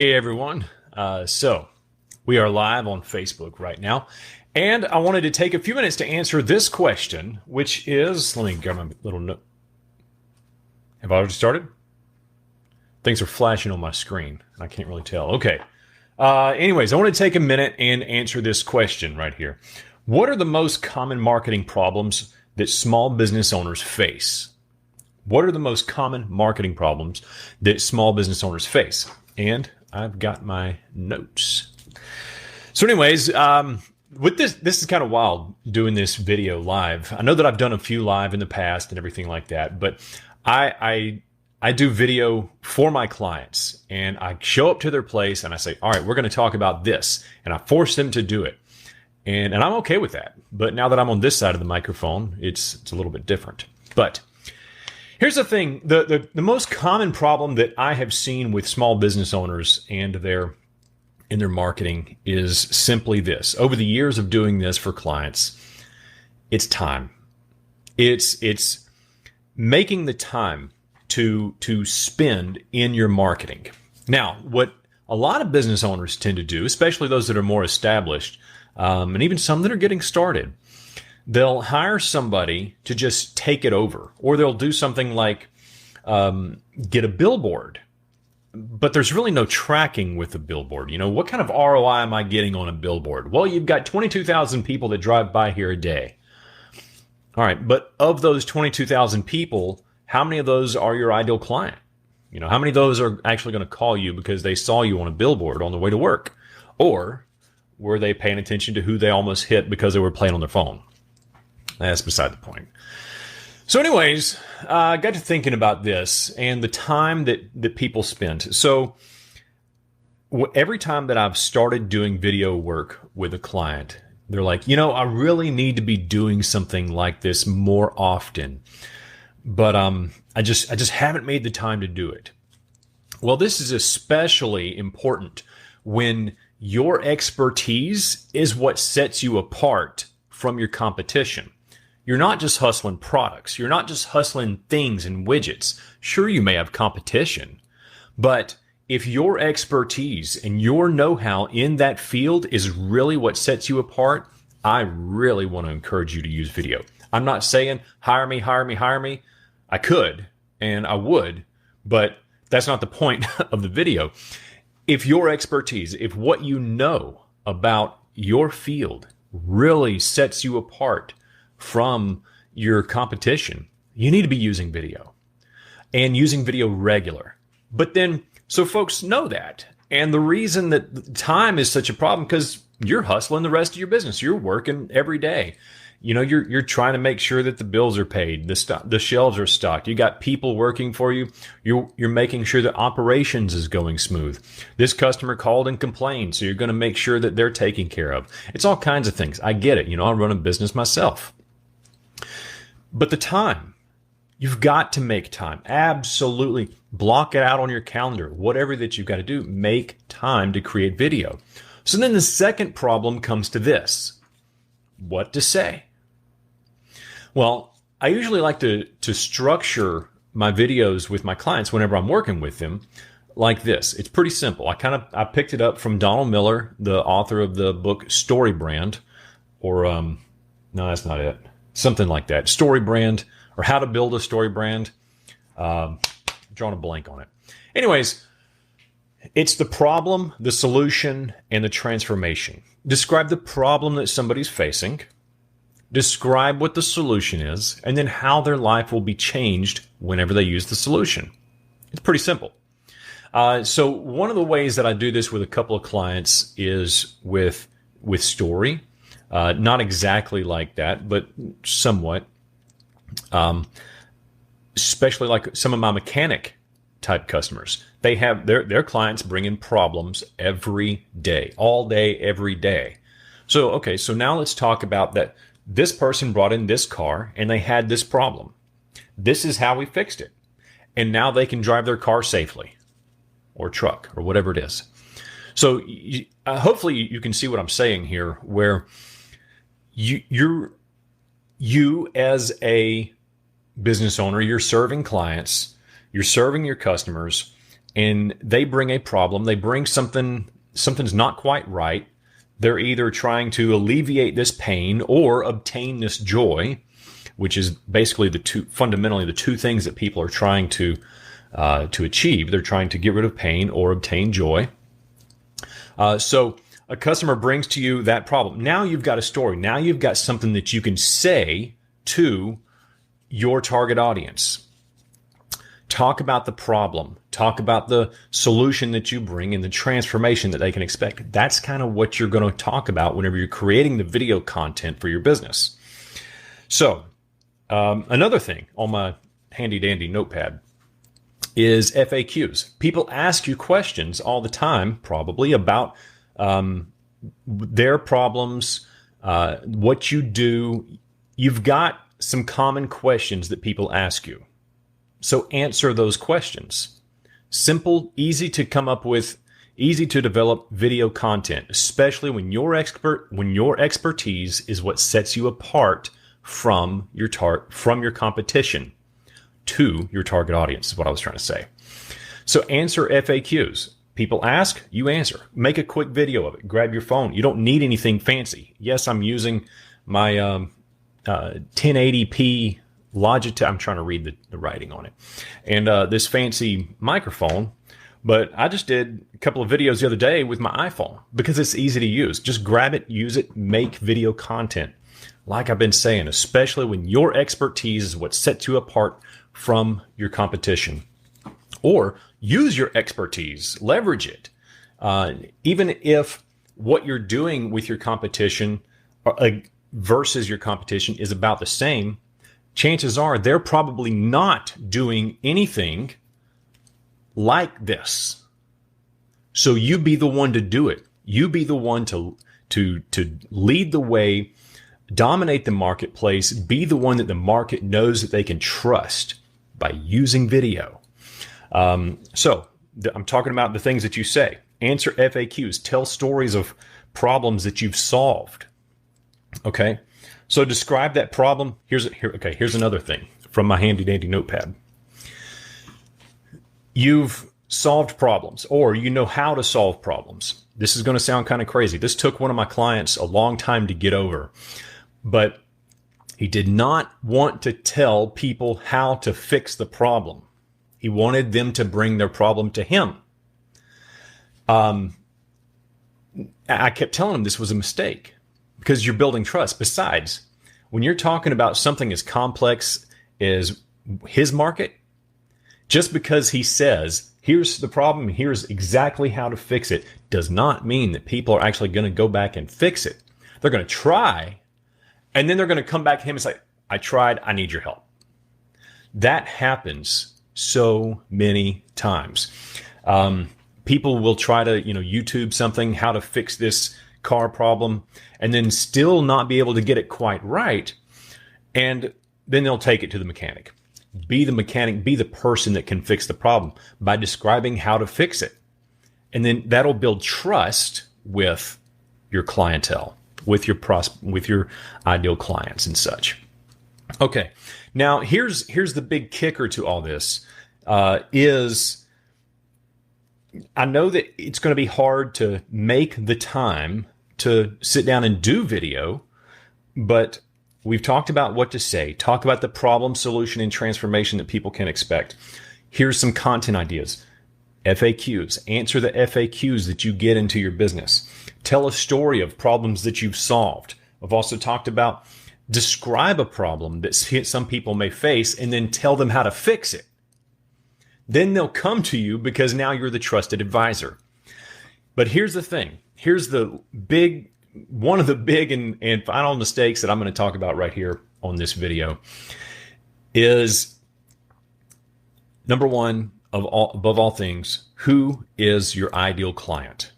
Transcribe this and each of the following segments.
Hey everyone. So we are live on Facebook right now, and I wanted to take a few minutes to answer this question, which is, let me grab my little note. Have I already started? Things are flashing on my screen. I can't really tell. Okay. Anyways, I want to take a minute and answer this question right here. What are the most common marketing problems that small business owners face? What are the most common marketing problems that small business owners face? And I've got my notes. So anyways, with this is kind of wild doing this video live. I know that I've done a few live in the past and everything like that, but I do video for my clients, and I show up to their place and I say, all right, we're going to talk about this. And I force them to do it. And I'm okay with that. But now that I'm on this side of the microphone, it's a little bit different. But here's the thing. The most common problem that I have seen with small business owners and their marketing is simply this. Over the years of doing this for clients, it's time. It's making the time to spend in your marketing. Now, what a lot of business owners tend to do, especially those that are more established, and even some that are getting started, they'll hire somebody to just take it over, or they'll do something like get a billboard. But there's really no tracking with a billboard. You know, what kind of ROI am I getting on a billboard? Well, you've got 22,000 people that drive by here a day. All right, but of those 22,000 people, how many of those are your ideal client? You know, how many of those are actually going to call you because they saw you on a billboard on the way to work? Or were they paying attention to who they almost hit because they were playing on their phone? That's beside the point. So anyways, I got to thinking about this and the time that people spend. So every time that I've started doing video work with a client, they're like, you know, I really need to be doing something like this more often. But I just haven't made the time to do it. Well, this is especially important when your expertise is what sets you apart from your competition. You're not just hustling products. You're not just hustling things and widgets. Sure, you may have competition, but if your expertise and your know-how in that field is really what sets you apart, I really want to encourage you to use video. I'm not saying hire me, hire me, hire me. I could and I would, but that's not the point of the video. If your expertise, if what you know about your field really sets you apart from your competition, you need to be using video and using video regular. But then, so folks know that. And the reason that time is such a problem, because you're hustling the rest of your business. You're working every day. You know, you're trying to make sure that the bills are paid, the shelves are stocked. You got people working for you. You're making sure that operations is going smooth. This customer called and complained, so you're going to make sure that they're taken care of. It's all kinds of things. I get it. You know, I run a business myself. But the time, you've got to make time. Absolutely. Block it out on your calendar. Whatever that you've got to do, make time to create video. So then the second problem comes to this. What to say? Well, I usually like to structure my videos with my clients whenever I'm working with them like this. It's pretty simple. I picked it up from Donald Miller, the author of the book Story Brand, or no, that's not it. Something like that. Story Brand, or How to Build a Story Brand. I'm drawing a blank on it. Anyways, it's the problem, the solution, and the transformation. Describe the problem that somebody's facing. Describe what the solution is, and then how their life will be changed whenever they use the solution. It's pretty simple. So one of the ways that I do this with a couple of clients is with story. Not exactly like that, but somewhat. Especially like some of my mechanic type customers. They have their clients bring in problems every day, all day, every day. So, okay, so now let's talk about that. This person brought in this car and they had this problem. This is how we fixed it. And now they can drive their car safely, or truck, or whatever it is. So hopefully you can see what I'm saying here, where you as a business owner, you're serving clients, you're serving your customers, and they bring a problem. They bring something's not quite right. They're either trying to alleviate this pain or obtain this joy, which is basically fundamentally the two things that people are trying to achieve. They're trying to get rid of pain or obtain joy. So a customer brings to you that problem. Now you've got a story. Now you've got something that you can say to your target audience. Talk about the problem. Talk about the solution that you bring and the transformation that they can expect. That's kind of what you're going to talk about whenever you're creating the video content for your business. So another thing on my handy dandy notepad is FAQs. People ask you questions all the time, probably about their problems, what you do. You've got some common questions that people ask you. So answer those questions. Simple, easy to come up with, easy to develop video content, especially when your expertise is what sets you apart from your competition to your target audience, is what I was trying to say. So answer FAQs. People ask, you answer. Make a quick video of it. Grab your phone. You don't need anything fancy. Yes, I'm using my 1080p Logitech. I'm trying to read the writing on it. And this fancy microphone. But I just did a couple of videos the other day with my iPhone because it's easy to use. Just grab it, use it, make video content. Like I've been saying, especially when your expertise is what sets you apart from your competition. Or use your expertise, leverage it. Even if what you're doing with your competition versus your competition is about the same, chances are they're probably not doing anything like this. So you be the one to do it. You be the one to lead the way, dominate the marketplace, be the one that the market knows that they can trust by using video. So I'm talking about the things that you say. Answer FAQs. Tell stories of problems that you've solved. Okay. So describe that problem. Here's another thing from my handy dandy notepad. You've solved problems, or you know how to solve problems. This is going to sound kind of crazy. This took one of my clients a long time to get over, but he did not want to tell people how to fix the problem. He wanted them to bring their problem to him. I kept telling him this was a mistake because you're building trust. Besides, when you're talking about something as complex as his market, just because he says, here's the problem, here's exactly how to fix it, does not mean that people are actually going to go back and fix it. They're going to try, and then they're going to come back to him and say, I tried, I need your help. That happens so many times. People will try to, YouTube something, how to fix this car problem, and then still not be able to get it quite right. And then they'll take it to the mechanic. Be the mechanic, be the person that can fix the problem by describing how to fix it. And then that'll build trust with your clientele, with your ideal clients and such. Okay. Now here's the big kicker to all this, is I know that it's going to be hard to make the time to sit down and do video, but we've talked about what to say, talk about the problem, solution, and transformation that people can expect. Here's some content ideas. FAQs. Answer the FAQs that you get into your business. Tell a story of problems that you've solved. I've also talked about describe a problem that some people may face and then tell them how to fix it. Then they'll come to you because now you're the trusted advisor. But here's the thing. Here's one of the big and final mistakes that I'm going to talk about right here on this video is, number one, above all things, who is your ideal client?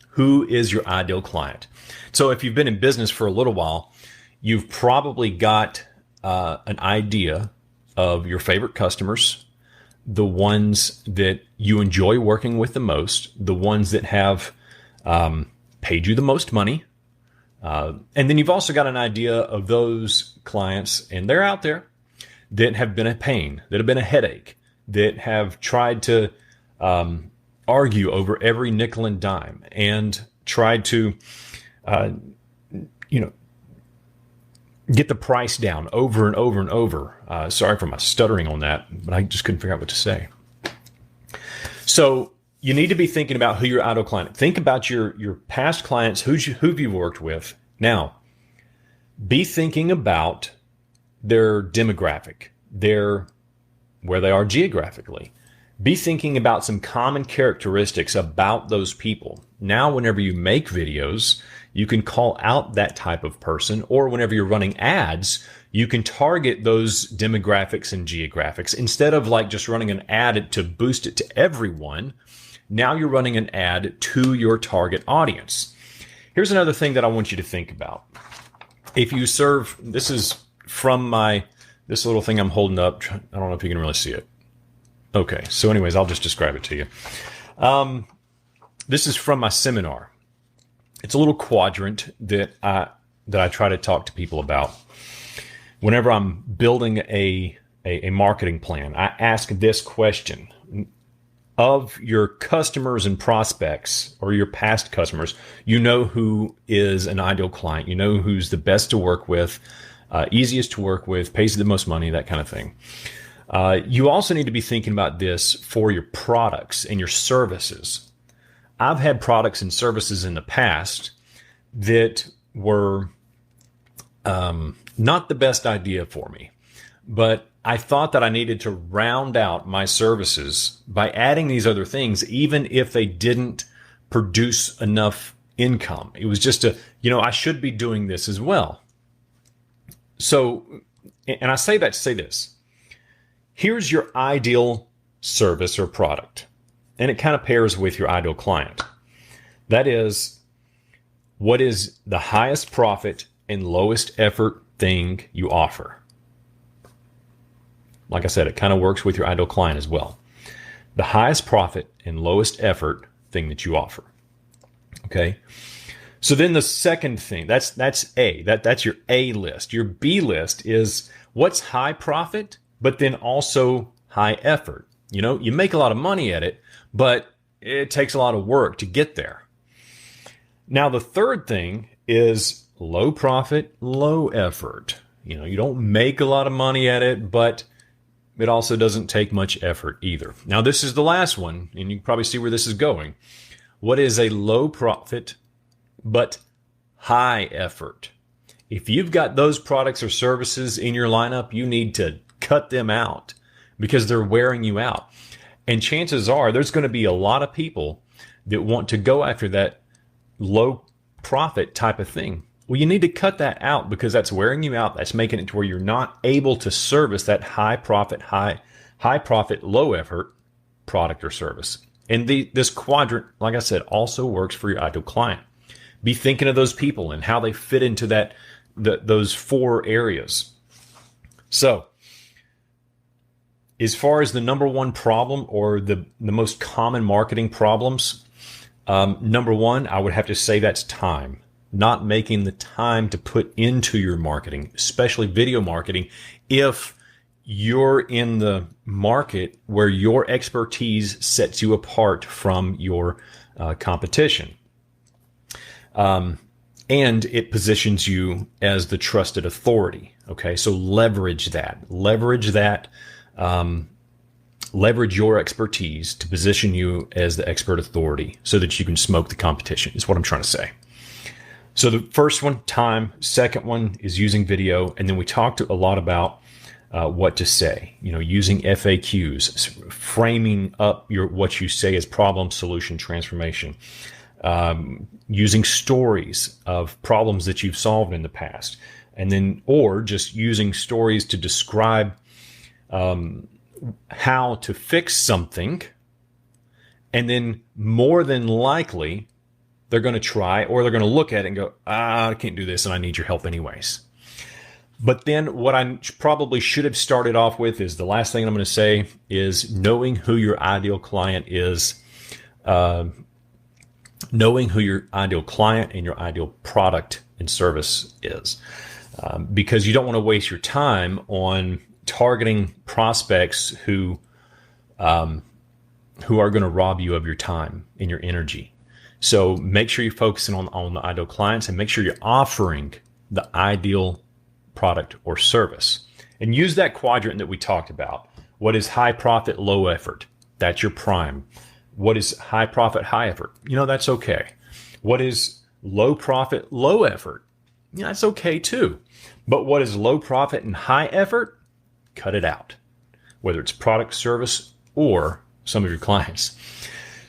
Who is your ideal client? So if you've been in business for a little while, you've probably got an idea of your favorite customers, the ones that you enjoy working with the most, the ones that have paid you the most money. And then you've also got an idea of those clients, and they're out there, that have been a pain, that have been a headache, that have tried to argue over every nickel and dime and try to, get the price down over and over and over. Sorry for my stuttering on that, but I just couldn't figure out what to say. So you need to be thinking about who your ideal client. Think about your past clients, who you've worked with. Now, be thinking about their demographic, where they are geographically. Be thinking about some common characteristics about those people. Now, whenever you make videos, you can call out that type of person, or whenever you're running ads, you can target those demographics and geographics. Instead of like just running an ad to boost it to everyone, now you're running an ad to your target audience. Here's another thing that I want you to think about. If you serve, this is from this little thing I'm holding up. I don't know if you can really see it. Okay, so anyways, I'll just describe it to you. This is from my seminar. It's a little quadrant that I try to talk to people about. Whenever I'm building a marketing plan, I ask this question. Of your customers and prospects, or your past customers, you know who is an ideal client. You know who's the best to work with, easiest to work with, pays the most money, that kind of thing. You also need to be thinking about this for your products and your services. I've had products and services in the past that were not the best idea for me, but I thought that I needed to round out my services by adding these other things, even if they didn't produce enough income. It was just I should be doing this as well. So, and I say that to say this. Here's your ideal service or product, and it kind of pairs with your ideal client. That is, what is the highest profit and lowest effort thing you offer? Like I said, it kind of works with your ideal client as well. The highest profit and lowest effort thing that you offer. Okay. So then the second thing, that's A. That's your A list. Your B list is what's high profit, but then also high effort. You make a lot of money at it, but it takes a lot of work to get there. Now, the third thing is low profit, low effort. You don't make a lot of money at it, but it also doesn't take much effort either. Now, this is the last one, and you can probably see where this is going. What is a low profit but high effort? If you've got those products or services in your lineup, you need to cut them out because they're wearing you out. And chances are there's going to be a lot of people that want to go after that low profit type of thing. Well, you need to cut that out because that's wearing you out. That's making it to where you're not able to service that high profit, low effort product or service. And this quadrant, like I said, also works for your ideal client. Be thinking of those people and how they fit into those four areas. So, as far as the number one problem or the most common marketing problems, number one, I would have to say that's time. Not making the time to put into your marketing, especially video marketing, if you're in the market where your expertise sets you apart from your competition. And it positions you as the trusted authority. Okay, so leverage that. Leverage your expertise to position you as the expert authority so that you can smoke the competition, is what I'm trying to say. So the first one, time. Second one is using video. And then we talked a lot about what to say, using FAQs, framing up what you say as problem, solution, transformation, using stories of problems that you've solved in the past, and then, or just using stories to describe how to fix something. And then more than likely, they're going to try, or they're going to look at it and go, I can't do this and I need your help anyways. But then what I probably should have started off with is the last thing I'm going to say is knowing who your ideal client is, knowing who your ideal client and your ideal product and service is. Because you don't want to waste your time on targeting prospects who who are going to rob you of your time and your energy. So make sure you're focusing on the ideal clients, and make sure you're offering the ideal product or service. And use that quadrant that we talked about. What is high profit, low effort? That's your prime. What is high profit, high effort? That's okay. What is low profit, low effort? That's okay too. But what is low profit and high effort? Cut it out, whether it's product, service, or some of your clients.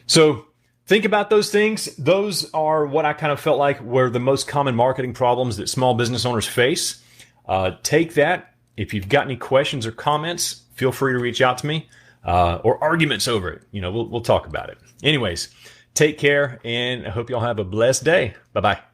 So think about those things. Those are what I kind of felt like were the most common marketing problems that small business owners face. Take that. If you've got any questions or comments, feel free to reach out to me, or arguments over it. We'll talk about it. Anyways, take care, and I hope y'all have a blessed day. Bye-bye.